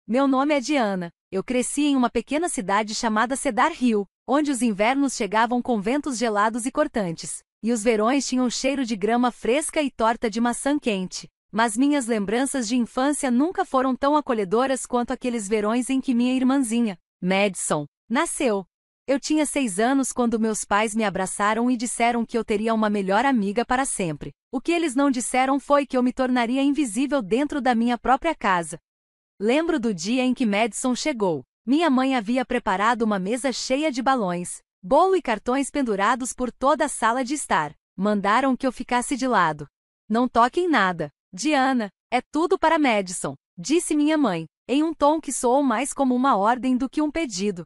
Meu nome é Diana. Eu cresci em uma pequena cidade chamada Cedar Hill, onde os invernos chegavam com ventos gelados e cortantes, e os verões tinham cheiro de grama fresca e torta de maçã quente. Mas minhas lembranças de infância nunca foram tão acolhedoras quanto aqueles verões em que minha irmãzinha, Madison, nasceu. Eu tinha 6 anos quando meus pais me abraçaram e disseram que eu teria uma melhor amiga para sempre. O que eles não disseram foi que eu me tornaria invisível dentro da minha própria casa. Lembro do dia em que Madison chegou. Minha mãe havia preparado uma mesa cheia de balões, bolo e cartões pendurados por toda a sala de estar. Mandaram que eu ficasse de lado. Não toque em nada, Diana, é tudo para Madison, disse minha mãe, em um tom que soou mais como uma ordem do que um pedido.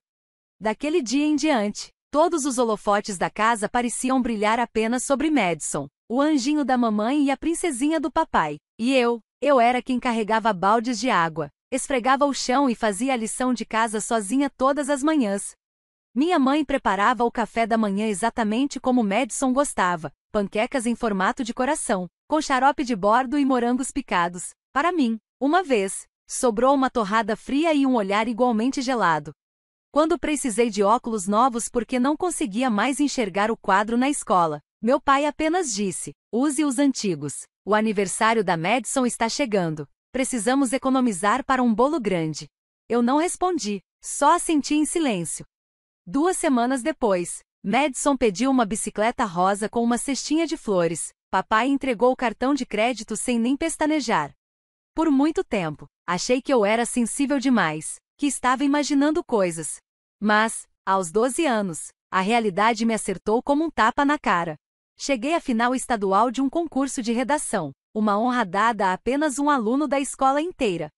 Daquele dia em diante, todos os holofotes da casa pareciam brilhar apenas sobre Madison, o anjinho da mamãe e a princesinha do papai. E eu era quem carregava baldes de água, esfregava o chão e fazia a lição de casa sozinha todas as manhãs. Minha mãe preparava o café da manhã exatamente como Madison gostava, panquecas em formato de coração, com xarope de bordo e morangos picados. Para mim, uma vez, sobrou uma torrada fria e um olhar igualmente gelado. Quando precisei de óculos novos porque não conseguia mais enxergar o quadro na escola, meu pai apenas disse: use os antigos. O aniversário da Madison está chegando. Precisamos economizar para um bolo grande. Eu não respondi, só assenti em silêncio. 2 semanas depois, Madison pediu uma bicicleta rosa com uma cestinha de flores. Papai entregou o cartão de crédito sem nem pestanejar. Por muito tempo, achei que eu era sensível demais, que estava imaginando coisas. Mas, aos 12 anos, a realidade me acertou como um tapa na cara. Cheguei à final estadual de um concurso de redação, uma honra dada a apenas um aluno da escola inteira.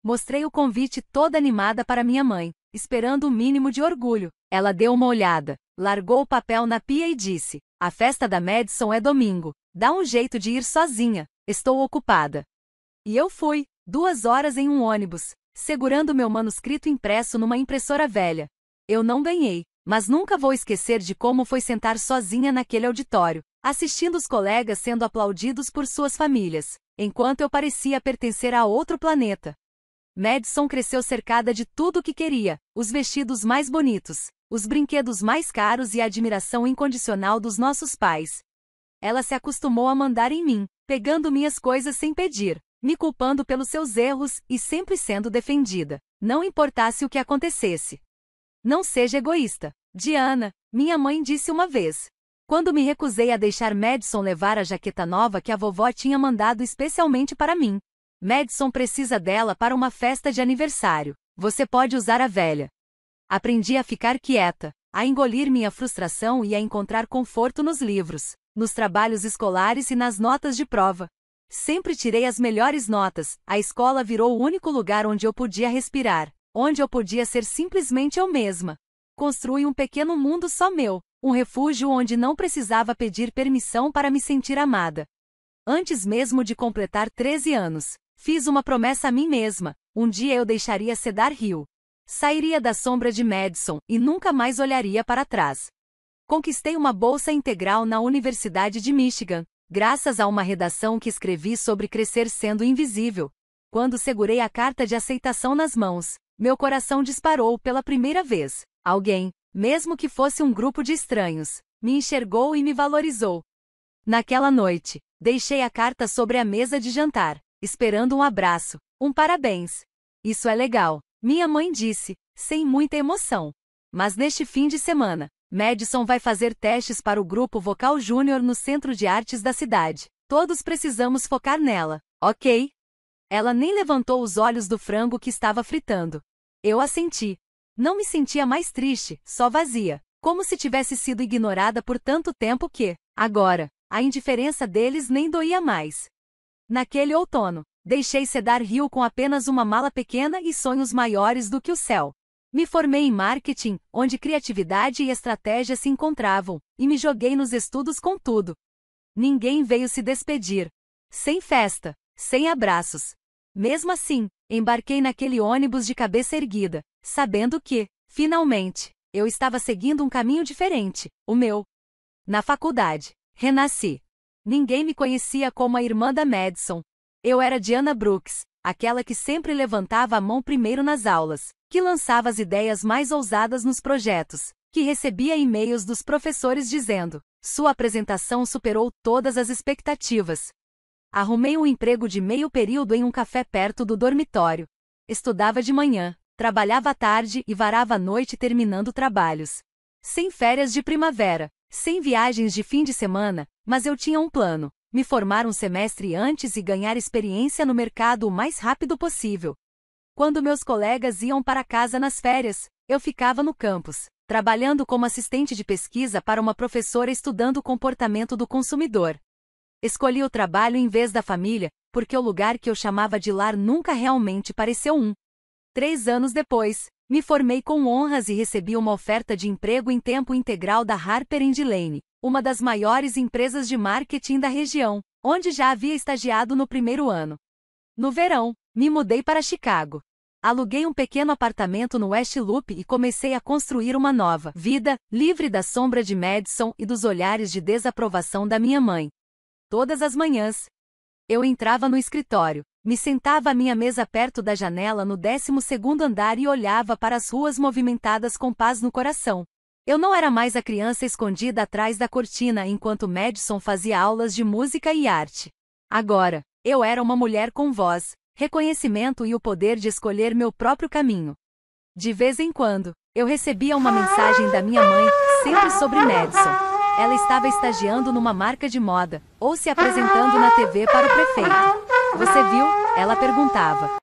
Mostrei o convite toda animada para minha mãe, esperando o mínimo de orgulho. Ela deu uma olhada, largou o papel na pia e disse: a festa da Madison é domingo, dá um jeito de ir sozinha, estou ocupada. E eu fui, 2 horas em um ônibus, segurando meu manuscrito impresso numa impressora velha. Eu não ganhei, mas nunca vou esquecer de como foi sentar sozinha naquele auditório, assistindo os colegas sendo aplaudidos por suas famílias, enquanto eu parecia pertencer a outro planeta. Madison cresceu cercada de tudo o que queria, os vestidos mais bonitos, os brinquedos mais caros e a admiração incondicional dos nossos pais. Ela se acostumou a mandar em mim, pegando minhas coisas sem pedir, me culpando pelos seus erros e sempre sendo defendida, não importasse o que acontecesse. Não seja egoísta, Diana, minha mãe disse uma vez. Quando me recusei a deixar Madison levar a jaqueta nova que a vovó tinha mandado especialmente para mim. Madison precisa dela para uma festa de aniversário. Você pode usar a velha. Aprendi a ficar quieta, a engolir minha frustração e a encontrar conforto nos livros, nos trabalhos escolares e nas notas de prova. Sempre tirei as melhores notas, a escola virou o único lugar onde eu podia respirar, onde eu podia ser simplesmente eu mesma. Construí um pequeno mundo só meu, um refúgio onde não precisava pedir permissão para me sentir amada. Antes mesmo de completar 13 anos, fiz uma promessa a mim mesma: um dia eu deixaria Cedar Hill. Sairia da sombra de Madison e nunca mais olharia para trás. Conquistei uma bolsa integral na Universidade de Michigan, graças a uma redação que escrevi sobre crescer sendo invisível. Quando segurei a carta de aceitação nas mãos, meu coração disparou pela primeira vez. Alguém, mesmo que fosse um grupo de estranhos, me enxergou e me valorizou. Naquela noite, deixei a carta sobre a mesa de jantar, esperando um abraço, um parabéns. Isso é legal, minha mãe disse, sem muita emoção. Mas neste fim de semana, Madison vai fazer testes para o grupo vocal júnior no Centro de Artes da cidade. Todos precisamos focar nela, ok? Ela nem levantou os olhos do frango que estava fritando. Eu assenti. Não me sentia mais triste, só vazia, como se tivesse sido ignorada por tanto tempo que, agora, a indiferença deles nem doía mais. Naquele outono, deixei Cedar Hill com apenas uma mala pequena e sonhos maiores do que o céu. Me formei em marketing, onde criatividade e estratégia se encontravam, e me joguei nos estudos com tudo. Ninguém veio se despedir. Sem festa, sem abraços. Mesmo assim, embarquei naquele ônibus de cabeça erguida, sabendo que, finalmente, eu estava seguindo um caminho diferente, o meu. Na faculdade, renasci. Ninguém me conhecia como a irmã da Madison. Eu era Diana Brooks, aquela que sempre levantava a mão primeiro nas aulas, que lançava as ideias mais ousadas nos projetos, que recebia e-mails dos professores dizendo: sua apresentação superou todas as expectativas. Arrumei um emprego de meio período em um café perto do dormitório. Estudava de manhã, trabalhava à tarde e varava a noite terminando trabalhos. Sem férias de primavera, sem viagens de fim de semana, mas eu tinha um plano: me formar um semestre antes e ganhar experiência no mercado o mais rápido possível. Quando meus colegas iam para casa nas férias, eu ficava no campus, trabalhando como assistente de pesquisa para uma professora estudando o comportamento do consumidor. Escolhi o trabalho em vez da família, porque o lugar que eu chamava de lar nunca realmente pareceu um. 3 anos depois, me formei com honras e recebi uma oferta de emprego em tempo integral da Harper & Lane, uma das maiores empresas de marketing da região, onde já havia estagiado no primeiro ano. No verão, me mudei para Chicago. Aluguei um pequeno apartamento no West Loop e comecei a construir uma nova vida, livre da sombra de Madison e dos olhares de desaprovação da minha mãe. Todas as manhãs, eu entrava no escritório, me sentava à minha mesa perto da janela no 12º andar e olhava para as ruas movimentadas com paz no coração. Eu não era mais a criança escondida atrás da cortina enquanto Madison fazia aulas de música e arte. Agora, eu era uma mulher com voz, reconhecimento e o poder de escolher meu próprio caminho. De vez em quando, eu recebia uma mensagem da minha mãe, sempre sobre Madison. Ela estava estagiando numa marca de moda, ou se apresentando na TV para o prefeito. Você viu? Ela perguntava.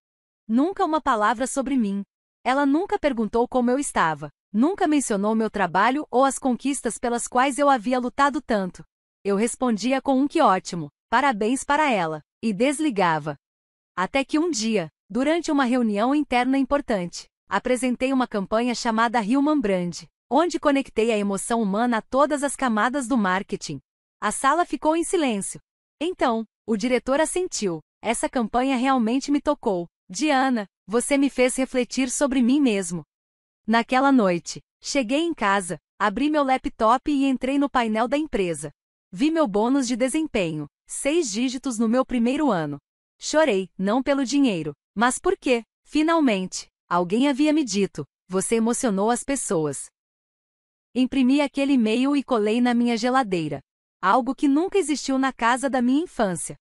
Nunca uma palavra sobre mim. Ela nunca perguntou como eu estava. Nunca mencionou meu trabalho ou as conquistas pelas quais eu havia lutado tanto. Eu respondia com um que ótimo, parabéns para ela, e desligava. Até que um dia, durante uma reunião interna importante, apresentei uma campanha chamada Human Brand, onde conectei a emoção humana a todas as camadas do marketing. A sala ficou em silêncio. Então, o diretor assentiu. Essa campanha realmente me tocou. Diana, você me fez refletir sobre mim mesmo. Naquela noite, cheguei em casa, abri meu laptop e entrei no painel da empresa. Vi meu bônus de desempenho, 6 dígitos no meu primeiro ano. Chorei, não pelo dinheiro, mas porque, finalmente, alguém havia me dito: você emocionou as pessoas. Imprimi aquele e-mail e colei na minha geladeira. Algo que nunca existiu na casa da minha infância.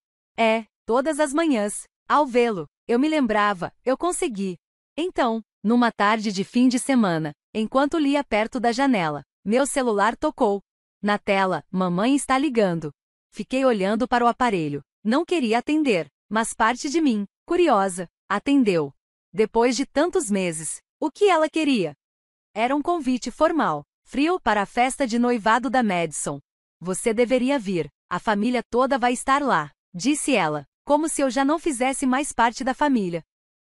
Todas as manhãs, ao vê-lo, eu me lembrava: eu consegui. Então, numa tarde de fim de semana, enquanto lia perto da janela, meu celular tocou. Na tela, mamãe está ligando. Fiquei olhando para o aparelho. Não queria atender, mas parte de mim, curiosa, atendeu. Depois de tantos meses, o que ela queria? Era um convite formal, frio para a festa de noivado da Madison. Você deveria vir, a família toda vai estar lá, disse ela, como se eu já não fizesse mais parte da família.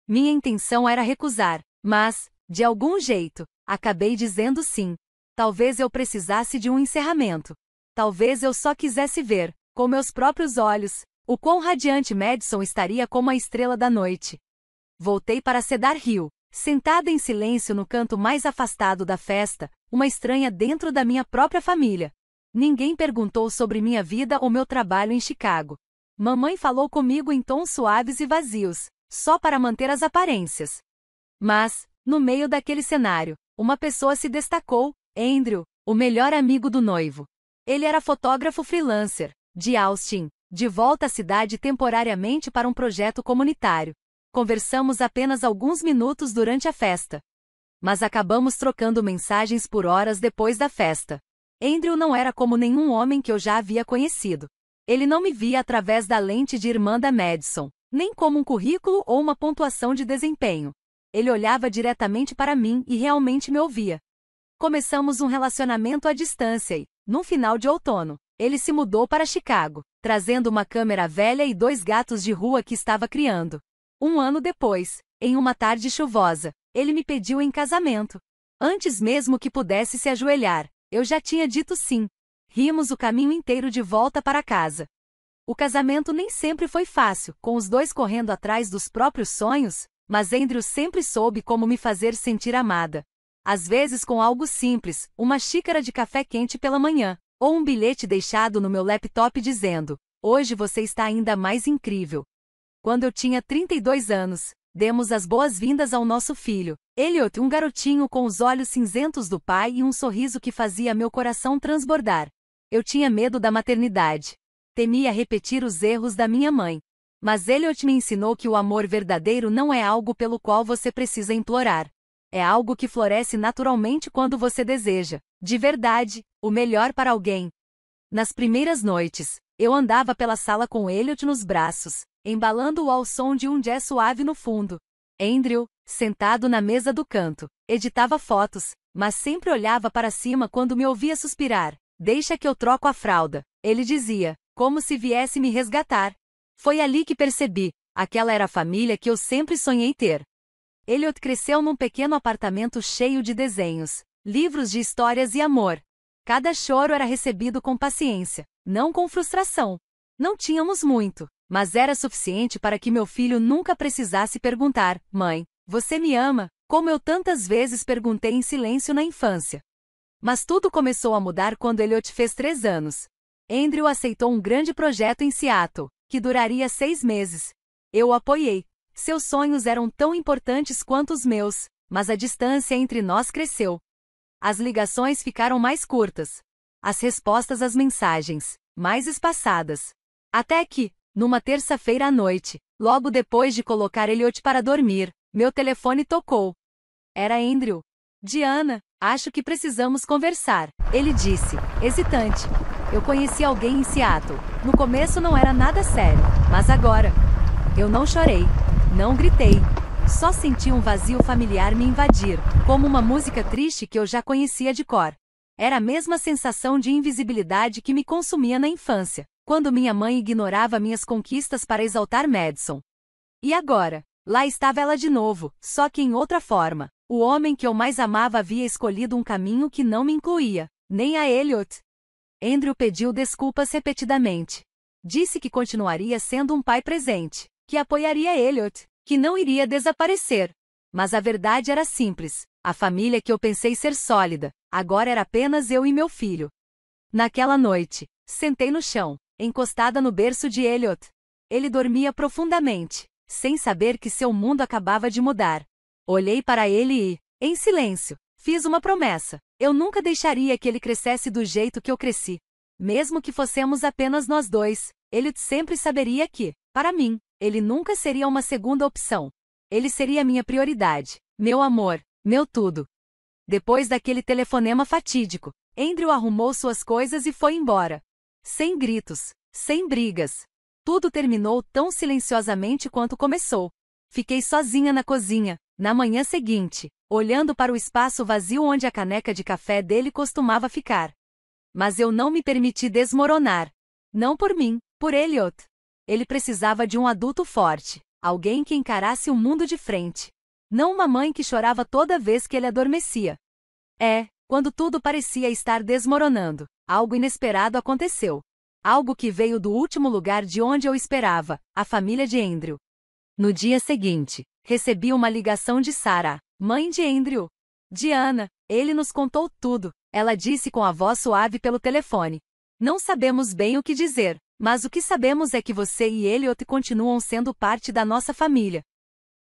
Minha intenção era recusar, mas, de algum jeito, acabei dizendo sim. Talvez eu precisasse de um encerramento. Talvez eu só quisesse ver, com meus próprios olhos, o quão radiante Madison estaria como a estrela da noite. Voltei para Cedar Hill, sentada em silêncio no canto mais afastado da festa, uma estranha dentro da minha própria família. Ninguém perguntou sobre minha vida ou meu trabalho em Chicago. Mamãe falou comigo em tons suaves e vazios, só para manter as aparências. Mas, no meio daquele cenário, uma pessoa se destacou: Andrew, o melhor amigo do noivo. Ele era fotógrafo freelancer, de Austin, de volta à cidade temporariamente para um projeto comunitário. Conversamos apenas alguns minutos durante a festa. Mas acabamos trocando mensagens por horas depois da festa. Andrew não era como nenhum homem que eu já havia conhecido. Ele não me via através da lente de irmã da Madison, nem como um currículo ou uma pontuação de desempenho. Ele olhava diretamente para mim e realmente me ouvia. Começamos um relacionamento à distância e, no final de outono, ele se mudou para Chicago, trazendo uma câmera velha e 2 gatos de rua que estava criando. 1 ano depois, em uma tarde chuvosa, ele me pediu em casamento. Antes mesmo que pudesse se ajoelhar, eu já tinha dito sim. Rimos o caminho inteiro de volta para casa. O casamento nem sempre foi fácil, com os dois correndo atrás dos próprios sonhos, mas Andrew sempre soube como me fazer sentir amada. Às vezes com algo simples, uma xícara de café quente pela manhã, ou um bilhete deixado no meu laptop dizendo: hoje você está ainda mais incrível. Quando eu tinha 32 anos, demos as boas-vindas ao nosso filho, Elliot, um garotinho com os olhos cinzentos do pai e um sorriso que fazia meu coração transbordar. Eu tinha medo da maternidade. Temia repetir os erros da minha mãe. Mas Elliot me ensinou que o amor verdadeiro não é algo pelo qual você precisa implorar. É algo que floresce naturalmente quando você deseja, de verdade, o melhor para alguém. Nas primeiras noites, eu andava pela sala com Elliot nos braços, embalando-o ao som de um jazz suave no fundo. Andrew, sentado na mesa do canto, editava fotos, mas sempre olhava para cima quando me ouvia suspirar. Deixa que eu troco a fralda, ele dizia, como se viesse me resgatar. Foi ali que percebi, aquela era a família que eu sempre sonhei ter. Elliot cresceu num pequeno apartamento cheio de desenhos, livros de histórias e amor. Cada choro era recebido com paciência, não com frustração. Não tínhamos muito, mas era suficiente para que meu filho nunca precisasse perguntar: mãe, você me ama? Como eu tantas vezes perguntei em silêncio na infância. Mas tudo começou a mudar quando Elliot fez 3 anos. Andrew aceitou um grande projeto em Seattle, que duraria 6 meses. Eu o apoiei. Seus sonhos eram tão importantes quanto os meus, mas a distância entre nós cresceu. As ligações ficaram mais curtas. As respostas às mensagens, mais espaçadas. Até que, numa terça-feira à noite, logo depois de colocar Elliot para dormir, meu telefone tocou. Era Andrew. Diana, acho que precisamos conversar, ele disse, hesitante. Eu conheci alguém em Seattle. No começo não era nada sério, mas agora. Eu não chorei. Não gritei. Só senti um vazio familiar me invadir, como uma música triste que eu já conhecia de cor. Era a mesma sensação de invisibilidade que me consumia na infância, quando minha mãe ignorava minhas conquistas para exaltar Madison. E agora? Lá estava ela de novo, só que em outra forma. O homem que eu mais amava havia escolhido um caminho que não me incluía, nem a Elliot. Andrew pediu desculpas repetidamente. Disse que continuaria sendo um pai presente, que apoiaria Elliot, que não iria desaparecer. Mas a verdade era simples. A família que eu pensei ser sólida, agora era apenas eu e meu filho. Naquela noite, sentei no chão, encostada no berço de Elliot. Ele dormia profundamente, sem saber que seu mundo acabava de mudar. Olhei para ele e, em silêncio, fiz uma promessa. Eu nunca deixaria que ele crescesse do jeito que eu cresci. Mesmo que fossemos apenas nós dois, ele sempre saberia que, para mim, ele nunca seria uma segunda opção. Ele seria minha prioridade, meu amor, meu tudo. Depois daquele telefonema fatídico, Andrew arrumou suas coisas e foi embora. Sem gritos, sem brigas. Tudo terminou tão silenciosamente quanto começou. Fiquei sozinha na cozinha, na manhã seguinte, olhando para o espaço vazio onde a caneca de café dele costumava ficar. Mas eu não me permiti desmoronar. Não por mim, por Elliot. Ele precisava de um adulto forte, alguém que encarasse o mundo de frente. Não uma mãe que chorava toda vez que ele adormecia. Quando tudo parecia estar desmoronando, algo inesperado aconteceu. Algo que veio do último lugar de onde eu esperava, a família de Andrew. No dia seguinte, recebi uma ligação de Sarah, mãe de Andrew. Diana, ele nos contou tudo, ela disse com a voz suave pelo telefone. Não sabemos bem o que dizer, mas o que sabemos é que você e Elliot continuam sendo parte da nossa família.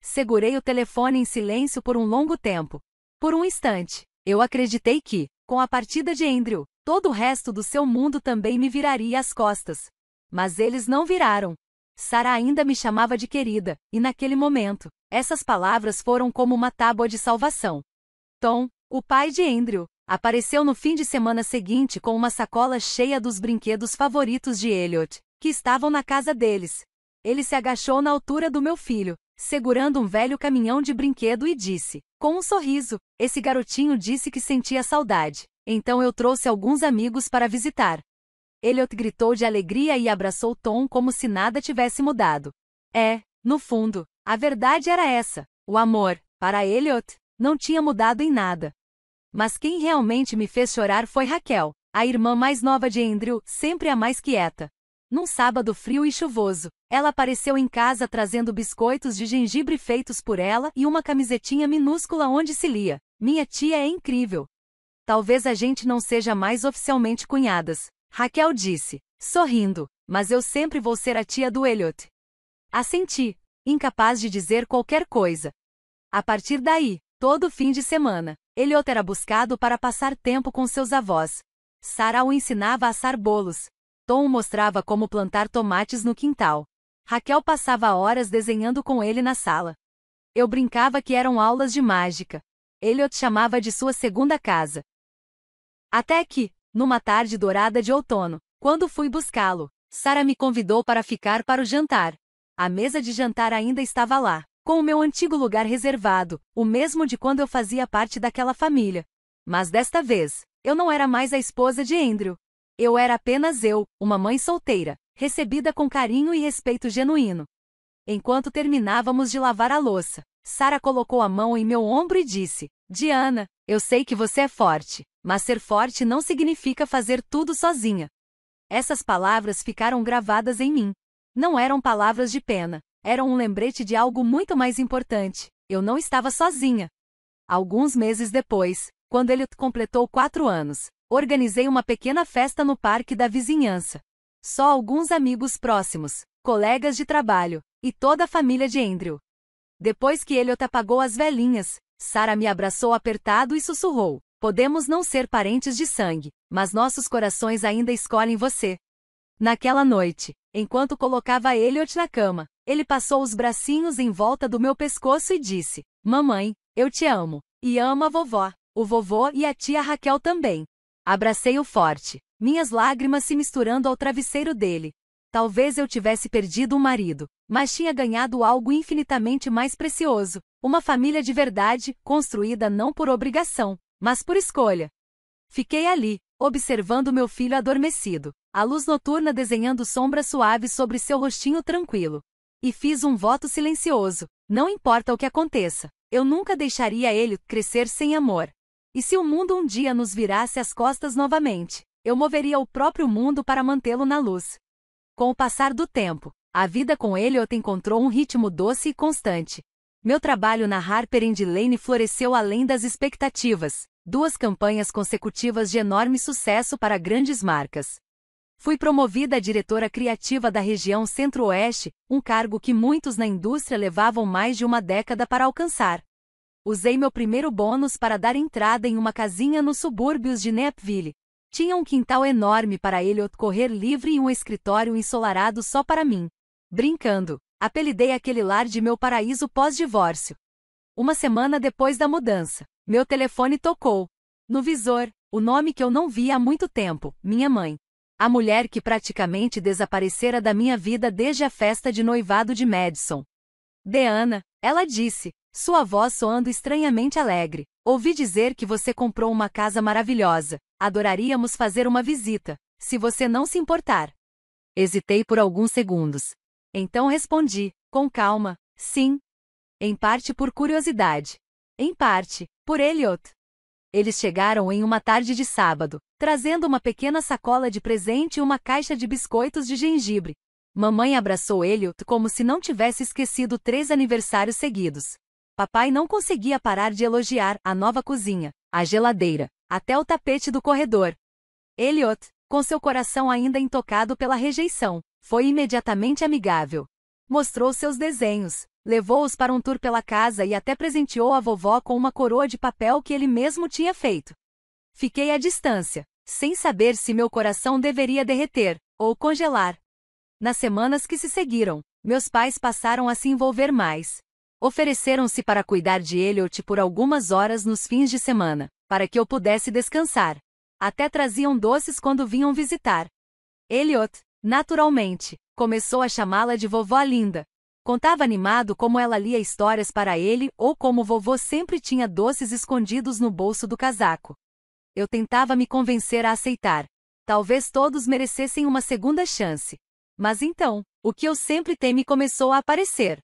Segurei o telefone em silêncio por um longo tempo. Por um instante, eu acreditei que, com a partida de Andrew, todo o resto do seu mundo também me viraria as costas. Mas eles não viraram. Sarah ainda me chamava de querida, e naquele momento, essas palavras foram como uma tábua de salvação. Tom, o pai de Andrew, apareceu no fim de semana seguinte com uma sacola cheia dos brinquedos favoritos de Elliot, que estavam na casa deles. Ele se agachou na altura do meu filho, segurando um velho caminhão de brinquedo e disse, com um sorriso, esse garotinho disse que sentia saudade, então eu trouxe alguns amigos para visitar. Elliot gritou de alegria e abraçou Tom como se nada tivesse mudado. No fundo, a verdade era essa, o amor, para Elliot, não tinha mudado em nada. Mas quem realmente me fez chorar foi Raquel, a irmã mais nova de Andrew, sempre a mais quieta. Num sábado frio e chuvoso, ela apareceu em casa trazendo biscoitos de gengibre feitos por ela e uma camisetinha minúscula onde se lia, "Minha tia é incrível." Talvez a gente não seja mais oficialmente cunhadas, Raquel disse, sorrindo, mas eu sempre vou ser a tia do Elliot. Assenti, incapaz de dizer qualquer coisa. A partir daí, todo fim de semana, Elliot era buscado para passar tempo com seus avós. Sarah o ensinava a assar bolos. Tom o mostrava como plantar tomates no quintal. Raquel passava horas desenhando com ele na sala. Eu brincava que eram aulas de mágica. Elliot chamava de sua segunda casa. Até que, numa tarde dourada de outono, quando fui buscá-lo, Sarah me convidou para ficar para o jantar. A mesa de jantar ainda estava lá, com o meu antigo lugar reservado, o mesmo de quando eu fazia parte daquela família. Mas desta vez, eu não era mais a esposa de Andrew. Eu era apenas eu, uma mãe solteira, recebida com carinho e respeito genuíno. Enquanto terminávamos de lavar a louça, Sarah colocou a mão em meu ombro e disse: Diana, eu sei que você é forte, mas ser forte não significa fazer tudo sozinha. Essas palavras ficaram gravadas em mim. Não eram palavras de pena, eram um lembrete de algo muito mais importante. Eu não estava sozinha. Alguns meses depois, quando ele completou 4 anos, organizei uma pequena festa no parque da vizinhança. Só alguns amigos próximos, colegas de trabalho, e toda a família de Andrew. Depois que Elliot apagou as velinhas, Sarah me abraçou apertado e sussurrou: podemos não ser parentes de sangue, mas nossos corações ainda escolhem você. Naquela noite, enquanto colocava Elliot na cama, ele passou os bracinhos em volta do meu pescoço e disse: mamãe, eu te amo, e amo a vovó, o vovô e a tia Raquel também. Abracei-o forte, minhas lágrimas se misturando ao travesseiro dele. Talvez eu tivesse perdido um marido, mas tinha ganhado algo infinitamente mais precioso, uma família de verdade, construída não por obrigação, mas por escolha. Fiquei ali, observando meu filho adormecido, a luz noturna desenhando sombras suaves sobre seu rostinho tranquilo. E fiz um voto silencioso: não importa o que aconteça, eu nunca deixaria ele crescer sem amor. E se o mundo um dia nos virasse as costas novamente, eu moveria o próprio mundo para mantê-lo na luz. Com o passar do tempo, a vida com Elliot encontrou um ritmo doce e constante. Meu trabalho na Harper Lane floresceu além das expectativas. 2 campanhas consecutivas de enorme sucesso para grandes marcas. Fui promovida a diretora criativa da região Centro-Oeste, um cargo que muitos na indústria levavam mais de uma década para alcançar. Usei meu primeiro bônus para dar entrada em uma casinha nos subúrbios de Nepville. Tinha um quintal enorme para Elliot correr livre e um escritório ensolarado só para mim. Brincando, apelidei aquele lar de meu paraíso pós-divórcio. Uma semana depois da mudança, meu telefone tocou. No visor, o nome que eu não via há muito tempo: minha mãe. A mulher que praticamente desaparecera da minha vida desde a festa de noivado de Madison. Diana, ela disse, sua voz soando estranhamente alegre. Ouvi dizer que você comprou uma casa maravilhosa. Adoraríamos fazer uma visita, se você não se importar. Hesitei por alguns segundos. Então respondi, com calma: sim. Em parte por curiosidade. Em parte, por Elliot. Eles chegaram em uma tarde de sábado, trazendo uma pequena sacola de presente e uma caixa de biscoitos de gengibre. Mamãe abraçou Elliot como se não tivesse esquecido 3 aniversários seguidos. Papai não conseguia parar de elogiar a nova cozinha, a geladeira, até o tapete do corredor. Elliot, com seu coração ainda intocado pela rejeição, foi imediatamente amigável. Mostrou seus desenhos, levou-os para um tour pela casa e até presenteou a vovó com uma coroa de papel que ele mesmo tinha feito. Fiquei à distância, sem saber se meu coração deveria derreter ou congelar. Nas semanas que se seguiram, meus pais passaram a se envolver mais. Ofereceram-se para cuidar de Elliot por algumas horas nos fins de semana, para que eu pudesse descansar. Até traziam doces quando vinham visitar. Elliot, naturalmente, começou a chamá-la de vovó linda. Contava animado como ela lia histórias para ele ou como vovô sempre tinha doces escondidos no bolso do casaco. Eu tentava me convencer a aceitar. Talvez todos merecessem uma segunda chance. Mas então, o que eu sempre temi começou a aparecer.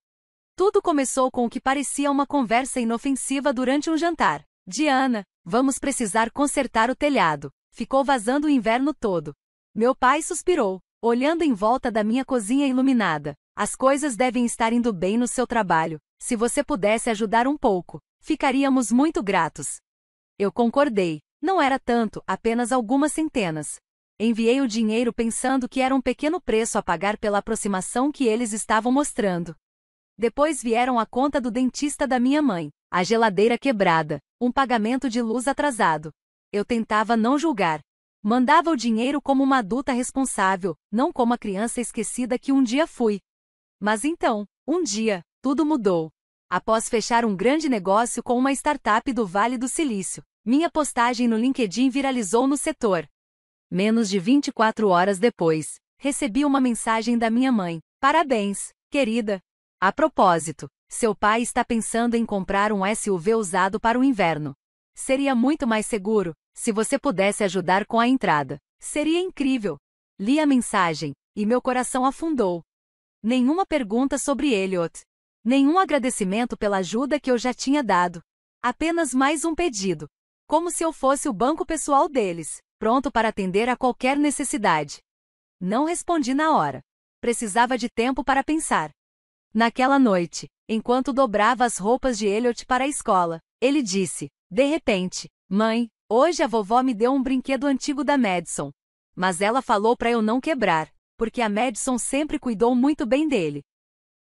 Tudo começou com o que parecia uma conversa inofensiva durante um jantar. Diana, vamos precisar consertar o telhado. Ficou vazando o inverno todo. Meu pai suspirou, olhando em volta da minha cozinha iluminada. As coisas devem estar indo bem no seu trabalho. Se você pudesse ajudar um pouco, ficaríamos muito gratos. Eu concordei. Não era tanto, apenas algumas centenas. Enviei o dinheiro pensando que era um pequeno preço a pagar pela aproximação que eles estavam mostrando. Depois vieram a conta do dentista da minha mãe, a geladeira quebrada, um pagamento de luz atrasado. Eu tentava não julgar. Mandava o dinheiro como uma adulta responsável, não como a criança esquecida que um dia fui. Mas então, um dia, tudo mudou. Após fechar um grande negócio com uma startup do Vale do Silício, minha postagem no LinkedIn viralizou no setor. Menos de 24 horas depois, recebi uma mensagem da minha mãe. Parabéns, querida. A propósito, seu pai está pensando em comprar um SUV usado para o inverno. Seria muito mais seguro, se você pudesse ajudar com a entrada. Seria incrível. Li a mensagem, e meu coração afundou. Nenhuma pergunta sobre Elliot. Nenhum agradecimento pela ajuda que eu já tinha dado. Apenas mais um pedido. Como se eu fosse o banco pessoal deles, pronto para atender a qualquer necessidade. Não respondi na hora. Precisava de tempo para pensar. Naquela noite, enquanto dobrava as roupas de Elliot para a escola, ele disse, de repente, mãe, hoje a vovó me deu um brinquedo antigo da Madison. Mas ela falou para eu não quebrar, porque a Madison sempre cuidou muito bem dele.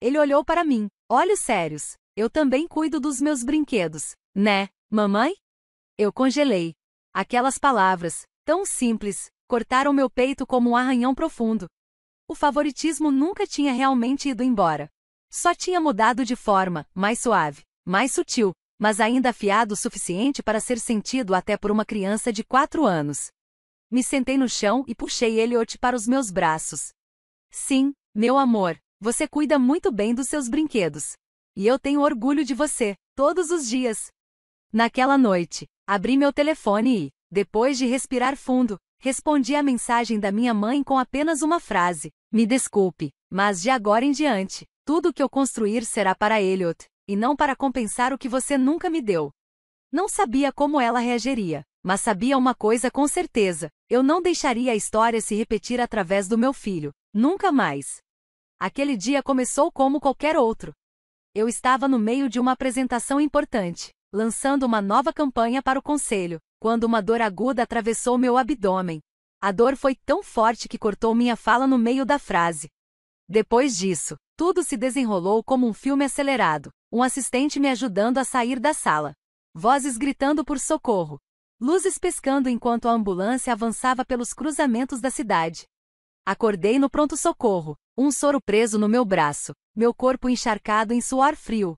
Ele olhou para mim, olhos sérios, eu também cuido dos meus brinquedos, né, mamãe? Eu congelei. Aquelas palavras, tão simples, cortaram meu peito como um arranhão profundo. O favoritismo nunca tinha realmente ido embora. Só tinha mudado de forma, mais suave, mais sutil, mas ainda afiado o suficiente para ser sentido até por uma criança de 4 anos. Me sentei no chão e puxei Elliot para os meus braços. Sim, meu amor, você cuida muito bem dos seus brinquedos. E eu tenho orgulho de você, todos os dias. Naquela noite, abri meu telefone e, depois de respirar fundo, respondi à mensagem da minha mãe com apenas uma frase. Me desculpe, mas de agora em diante, tudo o que eu construir será para Elliot, e não para compensar o que você nunca me deu. Não sabia como ela reagiria, mas sabia uma coisa com certeza, eu não deixaria a história se repetir através do meu filho, nunca mais. Aquele dia começou como qualquer outro. Eu estava no meio de uma apresentação importante, lançando uma nova campanha para o conselho, quando uma dor aguda atravessou meu abdômen. A dor foi tão forte que cortou minha fala no meio da frase. Depois disso, tudo se desenrolou como um filme acelerado, um assistente me ajudando a sair da sala. Vozes gritando por socorro. Luzes piscando enquanto a ambulância avançava pelos cruzamentos da cidade. Acordei no pronto-socorro, um soro preso no meu braço, meu corpo encharcado em suor frio.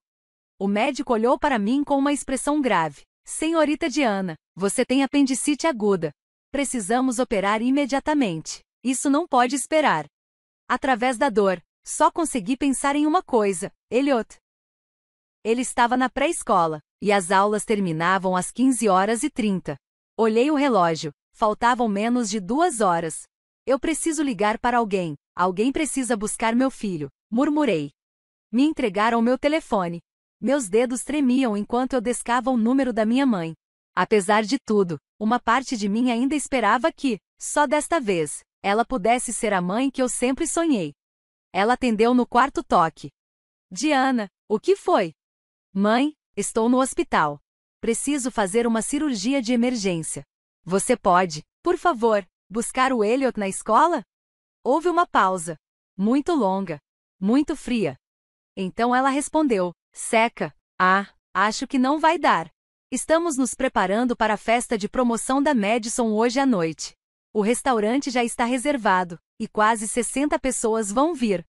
O médico olhou para mim com uma expressão grave. Senhorita Diana, você tem apendicite aguda. Precisamos operar imediatamente. Isso não pode esperar. Através da dor, só consegui pensar em uma coisa, Elliot. Ele estava na pré-escola, e as aulas terminavam às 15h30. Olhei o relógio, faltavam menos de 2 horas. Eu preciso ligar para alguém, alguém precisa buscar meu filho, murmurei. Me entregaram meu telefone. Meus dedos tremiam enquanto eu descava o número da minha mãe. Apesar de tudo, uma parte de mim ainda esperava que, só desta vez, ela pudesse ser a mãe que eu sempre sonhei. Ela atendeu no quarto toque. Diana, o que foi? Mãe, estou no hospital. Preciso fazer uma cirurgia de emergência. Você pode, por favor, buscar o Elliot na escola? Houve uma pausa. Muito longa. Muito fria. Então ela respondeu, seca. Acho que não vai dar. Estamos nos preparando para a festa de promoção da Madison hoje à noite. O restaurante já está reservado, e quase 60 pessoas vão vir.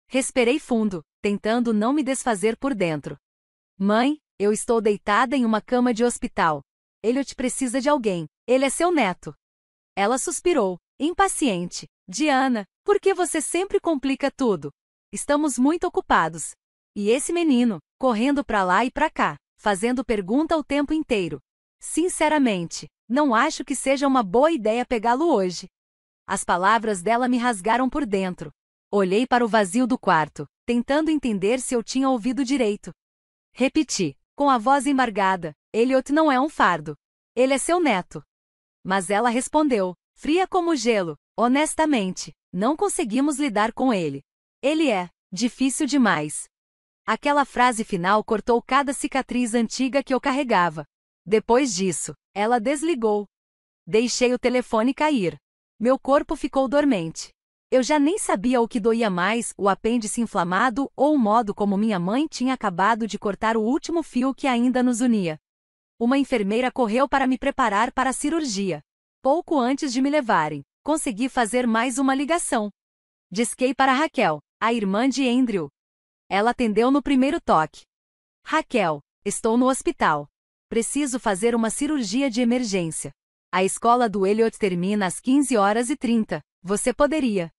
Respirei fundo, tentando não me desfazer por dentro. Mãe, eu estou deitada em uma cama de hospital. Elliot precisa de alguém, ele é seu neto. Ela suspirou, impaciente. Diana, por que você sempre complica tudo? Estamos muito ocupados. E esse menino, correndo para lá e para cá, fazendo pergunta o tempo inteiro. Sinceramente, não acho que seja uma boa ideia pegá-lo hoje. As palavras dela me rasgaram por dentro. Olhei para o vazio do quarto, tentando entender se eu tinha ouvido direito. Repeti, com a voz embargada, Elliot não é um fardo. Ele é seu neto. Mas ela respondeu, fria como gelo, honestamente, não conseguimos lidar com ele. Ele é difícil demais. Aquela frase final cortou cada cicatriz antiga que eu carregava. Depois disso, ela desligou. Deixei o telefone cair. Meu corpo ficou dormente. Eu já nem sabia o que doía mais, o apêndice inflamado ou o modo como minha mãe tinha acabado de cortar o último fio que ainda nos unia. Uma enfermeira correu para me preparar para a cirurgia. Pouco antes de me levarem, consegui fazer mais uma ligação. Disquei para Raquel, a irmã de Andrew. Ela atendeu no primeiro toque. Raquel, estou no hospital. Preciso fazer uma cirurgia de emergência. A escola do Elliot termina às 15h30. Você poderia?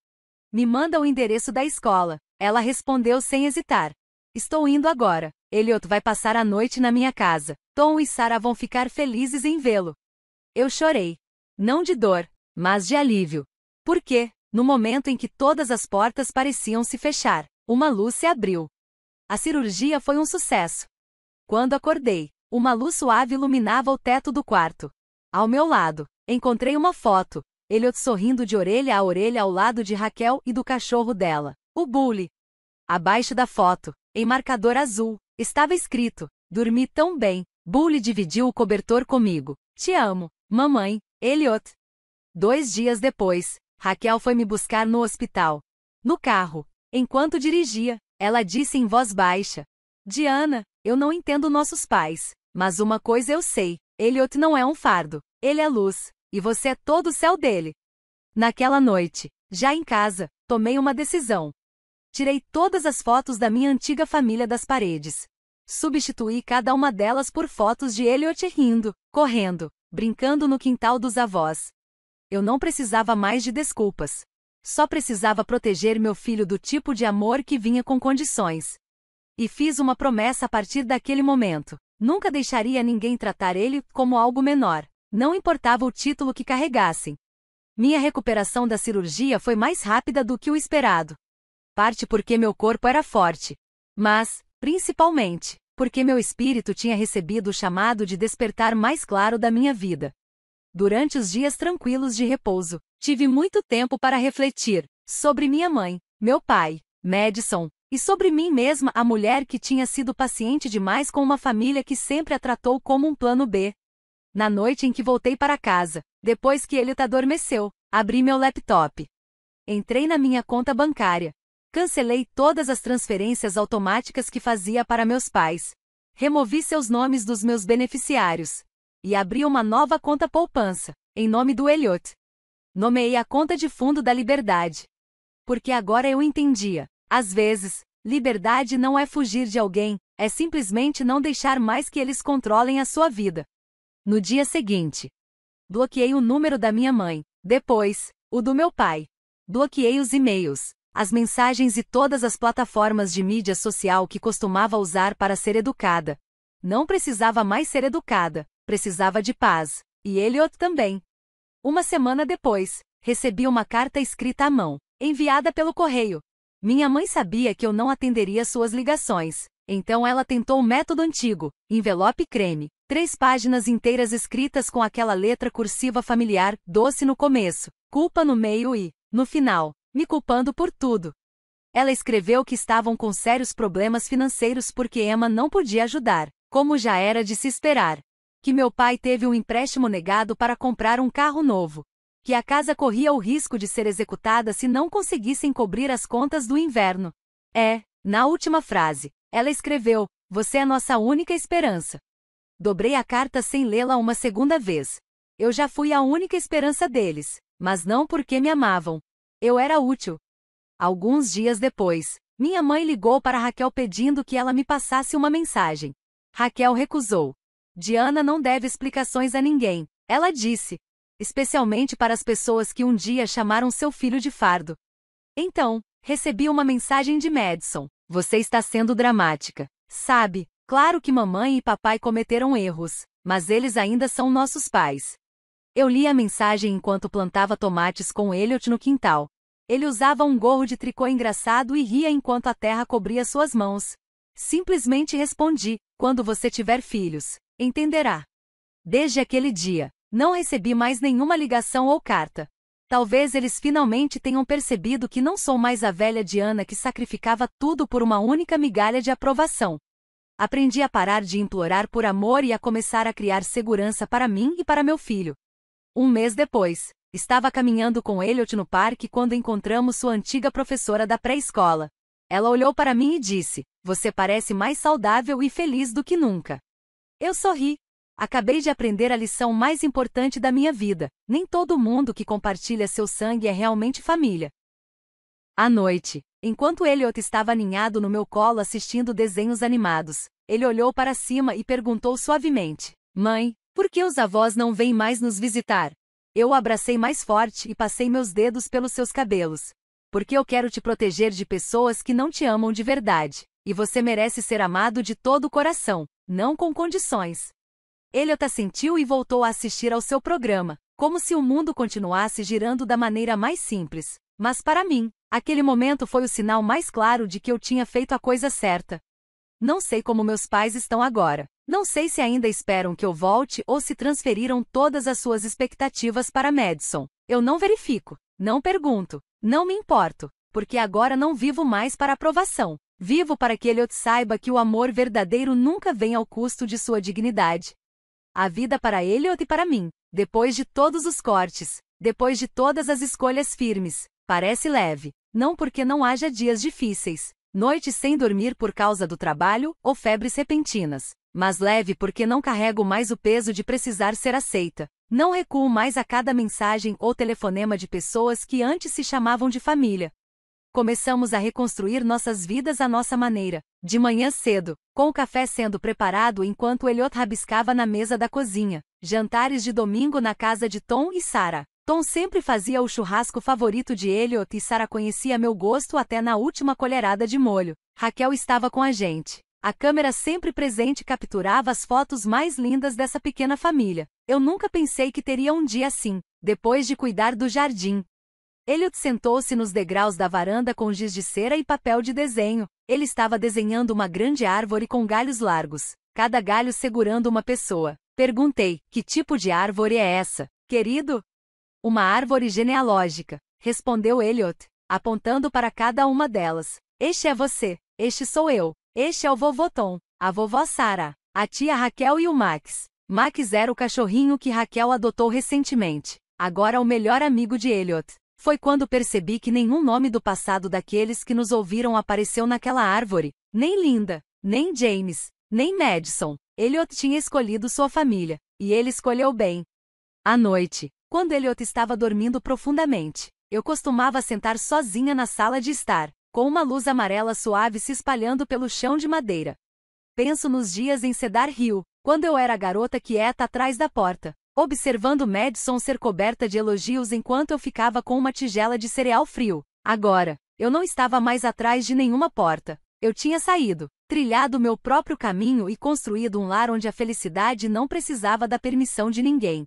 Me manda o endereço da escola. Ela respondeu sem hesitar. Estou indo agora. Elliot vai passar a noite na minha casa. Tom e Sarah vão ficar felizes em vê-lo. Eu chorei. Não de dor, mas de alívio. Por quê? No momento em que todas as portas pareciam se fechar, uma luz se abriu. A cirurgia foi um sucesso. Quando acordei, uma luz suave iluminava o teto do quarto. Ao meu lado, encontrei uma foto, Elliot sorrindo de orelha a orelha ao lado de Raquel e do cachorro dela, o Bully. Abaixo da foto, em marcador azul, estava escrito: dormi tão bem. Bully dividiu o cobertor comigo. Te amo, mamãe, Elliot. 2 dias depois, Raquel foi me buscar no hospital. No carro, enquanto dirigia, ela disse em voz baixa: Diana, eu não entendo nossos pais, mas uma coisa eu sei, Elliot não é um fardo, ele é luz, e você é todo o céu dele. Naquela noite, já em casa, tomei uma decisão. Tirei todas as fotos da minha antiga família das paredes. Substituí cada uma delas por fotos de Elliot rindo, correndo, brincando no quintal dos avós. Eu não precisava mais de desculpas. Só precisava proteger meu filho do tipo de amor que vinha com condições. E fiz uma promessa a partir daquele momento. Nunca deixaria ninguém tratar ele como algo menor. Não importava o título que carregassem. Minha recuperação da cirurgia foi mais rápida do que o esperado. Parte porque meu corpo era forte. Mas, principalmente, porque meu espírito tinha recebido o chamado de despertar mais claro da minha vida. Durante os dias tranquilos de repouso, tive muito tempo para refletir sobre minha mãe, meu pai, Madison, e sobre mim mesma, a mulher que tinha sido paciente demais com uma família que sempre a tratou como um plano B. Na noite em que voltei para casa, depois que ele adormeceu, abri meu laptop. Entrei na minha conta bancária. Cancelei todas as transferências automáticas que fazia para meus pais. Removi seus nomes dos meus beneficiários. E abri uma nova conta poupança, em nome do Elliot. Nomeei a conta de fundo da liberdade. Porque agora eu entendia. Às vezes, liberdade não é fugir de alguém, é simplesmente não deixar mais que eles controlem a sua vida. No dia seguinte, bloqueei o número da minha mãe, depois, o do meu pai. Bloqueei os e-mails, as mensagens e todas as plataformas de mídia social que costumava usar para ser educada. Não precisava mais ser educada, precisava de paz. E Elliot também. Uma semana depois, recebi uma carta escrita à mão, enviada pelo correio. Minha mãe sabia que eu não atenderia suas ligações, então ela tentou o método antigo, envelope creme, 3 páginas inteiras escritas com aquela letra cursiva familiar, doce no começo, culpa no meio e, no final, me culpando por tudo. Ela escreveu que estavam com sérios problemas financeiros porque Emma não podia ajudar, como já era de se esperar. Que meu pai teve um empréstimo negado para comprar um carro novo. Que a casa corria o risco de ser executada se não conseguissem cobrir as contas do inverno. Na última frase, ela escreveu: você é nossa única esperança. Dobrei a carta sem lê-la uma segunda vez. Eu já fui a única esperança deles, mas não porque me amavam. Eu era útil. Alguns dias depois, minha mãe ligou para Raquel pedindo que ela me passasse uma mensagem. Raquel recusou. Diana não deve explicações a ninguém, ela disse. Especialmente para as pessoas que um dia chamaram seu filho de fardo. Então, recebi uma mensagem de Madison. Você está sendo dramática. Sabe, claro que mamãe e papai cometeram erros, mas eles ainda são nossos pais. Eu li a mensagem enquanto plantava tomates com Elliot no quintal. Ele usava um gorro de tricô engraçado e ria enquanto a terra cobria suas mãos. Simplesmente respondi: quando você tiver filhos, entenderá. Desde aquele dia, não recebi mais nenhuma ligação ou carta. Talvez eles finalmente tenham percebido que não sou mais a velha Diana que sacrificava tudo por uma única migalha de aprovação. Aprendi a parar de implorar por amor e a começar a criar segurança para mim e para meu filho. Um mês depois, Estava caminhando com Elliot no parque quando encontramos sua antiga professora da pré-escola. Ela olhou para mim e disse: "Você parece mais saudável e feliz do que nunca." Eu sorri. Acabei de aprender a lição mais importante da minha vida: nem todo mundo que compartilha seu sangue é realmente família. À noite, enquanto Elliot estava aninhado no meu colo assistindo desenhos animados, ele olhou para cima e perguntou suavemente: "Mãe, por que os avós não vêm mais nos visitar?" Eu o abracei mais forte e passei meus dedos pelos seus cabelos. "Porque eu quero te proteger de pessoas que não te amam de verdade. E você merece ser amado de todo o coração, não com condições." Elliot assentiu e voltou a assistir ao seu programa, como se o mundo continuasse girando da maneira mais simples. Mas para mim, aquele momento foi o sinal mais claro de que eu tinha feito a coisa certa. Não sei como meus pais estão agora. Não sei se ainda esperam que eu volte ou se transferiram todas as suas expectativas para Madison. Eu não verifico, não pergunto, não me importo, porque agora não vivo mais para aprovação. Vivo para que Elliot saiba que o amor verdadeiro nunca vem ao custo de sua dignidade. A vida para Elliot e para mim, depois de todos os cortes, depois de todas as escolhas firmes, parece leve, não porque não haja dias difíceis, noites sem dormir por causa do trabalho ou febres repentinas, mas leve porque não carrego mais o peso de precisar ser aceita. Não recuo mais a cada mensagem ou telefonema de pessoas que antes se chamavam de família. Começamos a reconstruir nossas vidas à nossa maneira, de manhã cedo, com o café sendo preparado enquanto Elliot rabiscava na mesa da cozinha, jantares de domingo na casa de Tom e Sarah. Tom sempre fazia o churrasco favorito de Elliot e Sarah conhecia meu gosto até na última colherada de molho. Raquel estava com a gente. A câmera sempre presente capturava as fotos mais lindas dessa pequena família. Eu nunca pensei que teria um dia assim, depois de cuidar do jardim. Elliot sentou-se nos degraus da varanda com giz de cera e papel de desenho. Ele estava desenhando uma grande árvore com galhos largos, cada galho segurando uma pessoa. Perguntei: "Que tipo de árvore é essa, querido?" "Uma árvore genealógica", respondeu Elliot, apontando para cada uma delas. "Este é você, este sou eu, este é o vovô Tom, a vovó Sarah, a tia Raquel e o Max." Max era o cachorrinho que Raquel adotou recentemente, agora o melhor amigo de Elliot. Foi quando percebi que nenhum nome do passado daqueles que nos ouviram apareceu naquela árvore. Nem Linda, nem James, nem Madison. Elliot tinha escolhido sua família, e ele escolheu bem. À noite, quando Elliot estava dormindo profundamente, eu costumava sentar sozinha na sala de estar, com uma luz amarela suave se espalhando pelo chão de madeira. Penso nos dias em Cedar Hill, quando eu era a garota quieta atrás da porta, observando Madison ser coberta de elogios enquanto eu ficava com uma tigela de cereal frio. Agora, eu não estava mais atrás de nenhuma porta. Eu tinha saído, trilhado meu próprio caminho e construído um lar onde a felicidade não precisava da permissão de ninguém.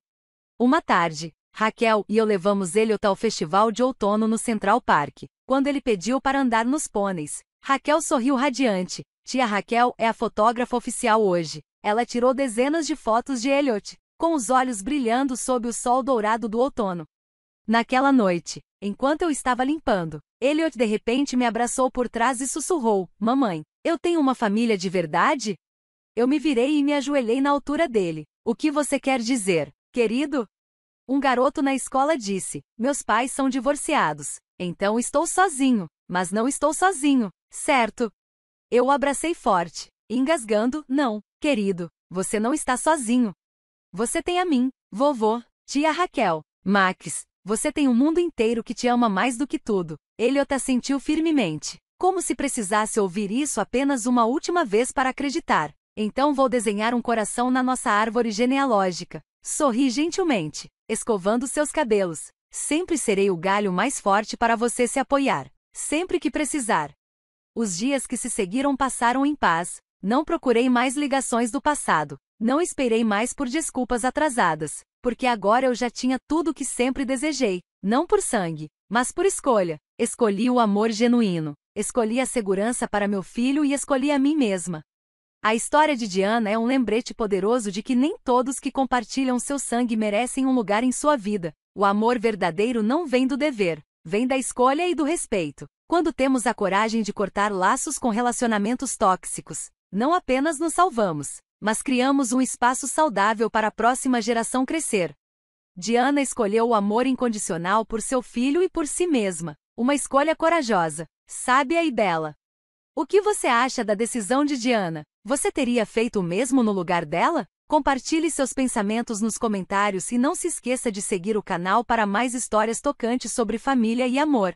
Uma tarde, Raquel e eu levamos Elliot ao festival de outono no Central Park. Quando ele pediu para andar nos pôneis, Raquel sorriu radiante. Tia Raquel é a fotógrafa oficial hoje. Ela tirou dezenas de fotos de Elliot, com os olhos brilhando sob o sol dourado do outono. Naquela noite, enquanto eu estava limpando, Elliot de repente me abraçou por trás e sussurrou: "Mamãe, eu tenho uma família de verdade?" Eu me virei e me ajoelhei na altura dele. "O que você quer dizer, querido?" Um garoto na escola disse: "Meus pais são divorciados, então estou sozinho, mas não estou sozinho, certo?" Eu o abracei forte, engasgando: "Não, querido, você não está sozinho. Você tem a mim, vovô, tia Raquel, Max, você tem um mundo inteiro que te ama mais do que tudo." Elliot assentiu firmemente, como se precisasse ouvir isso apenas uma última vez para acreditar. "Então vou desenhar um coração na nossa árvore genealógica." Sorri gentilmente, escovando seus cabelos. "Sempre serei o galho mais forte para você se apoiar, sempre que precisar." Os dias que se seguiram passaram em paz. Não procurei mais ligações do passado. Não esperei mais por desculpas atrasadas, porque agora eu já tinha tudo o que sempre desejei, não por sangue, mas por escolha. Escolhi o amor genuíno, escolhi a segurança para meu filho e escolhi a mim mesma. A história de Diana é um lembrete poderoso de que nem todos que compartilham seu sangue merecem um lugar em sua vida. O amor verdadeiro não vem do dever, vem da escolha e do respeito. Quando temos a coragem de cortar laços com relacionamentos tóxicos, não apenas nos salvamos, mas criamos um espaço saudável para a próxima geração crescer. Diana escolheu o amor incondicional por seu filho e por si mesma. Uma escolha corajosa, sábia e bela. O que você acha da decisão de Diana? Você teria feito o mesmo no lugar dela? Compartilhe seus pensamentos nos comentários e não se esqueça de seguir o canal para mais histórias tocantes sobre família e amor.